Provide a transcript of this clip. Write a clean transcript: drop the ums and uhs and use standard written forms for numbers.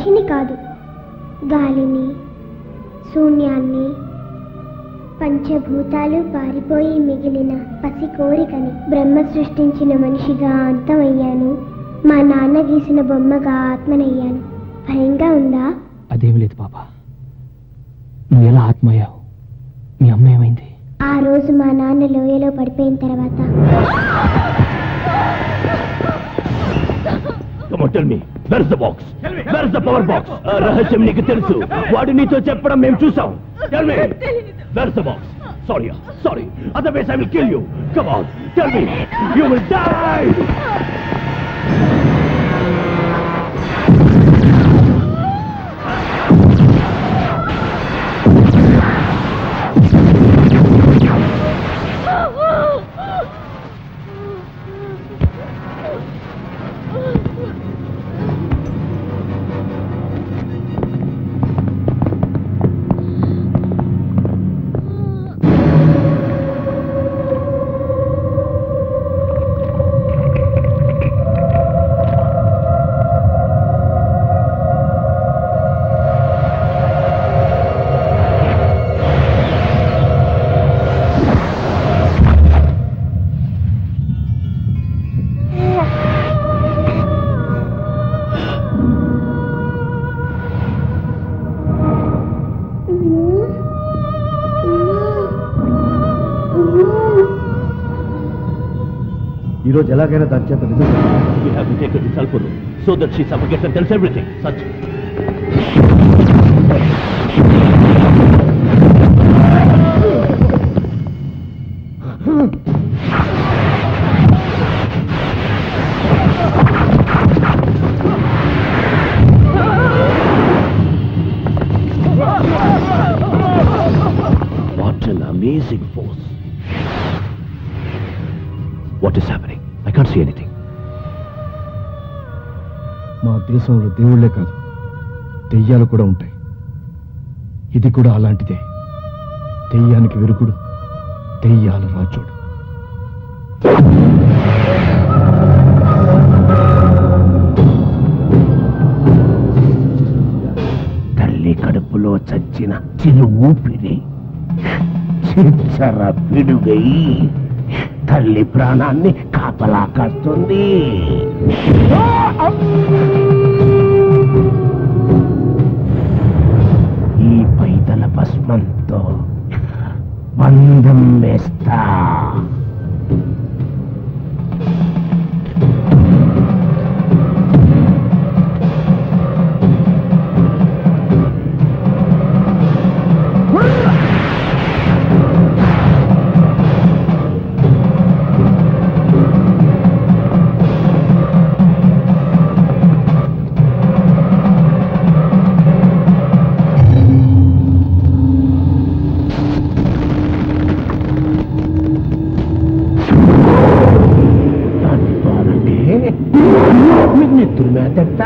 మనిషిని కాదు, గాలిని, శూన్యాన్ని, పంచభూతాలు పారిపోయి మిగిలిన పసి కోరికని బ్రహ్మ సృష్టించిన మనిషిగా అంతమయ్యాను. మా నాన్న గీసిన బొమ్మగా ఆత్మనయ్యాను. భయంగా ఉందా? అదేం లేదు పాప. నువ్వు ఎలా ఆత్మయ్యావు? మీ అమ్మ ఏమైంది? ఆ రోజు మా నాన్న లోయలో పడిపోయిన తర్వాత రహస్యం నీకు తెలుసు. వాడు నీతో చెప్పడం మేము చూసాం. Sorry. Otherwise I will kill you. Come on, tell me. You will die. ఈరోజు ఎలాగైనా దాని చేత నిజం We have to take her to Salpuru so that she suffocates and tells everything. Such. What an amazing force. What is happening? I can't see anything. మా దేశంలో దేవుళ్లే కాదు, దెయ్యాలు కూడా ఉంటాయి. ఇది కూడా అలాంటిదే. దెయ్యానికి విరుగుడు, దెయ్యాల రాజుడు. తల్లి కడుపులో చచ్చిన చిరు ఊపిరి చిచ్చర పిడుగై తల్లి ప్రాణాన్ని కాపలా కాస్తుంది. ఈ పైతల భస్మంతో బంధం వేస్తా. నెత్తురు మేత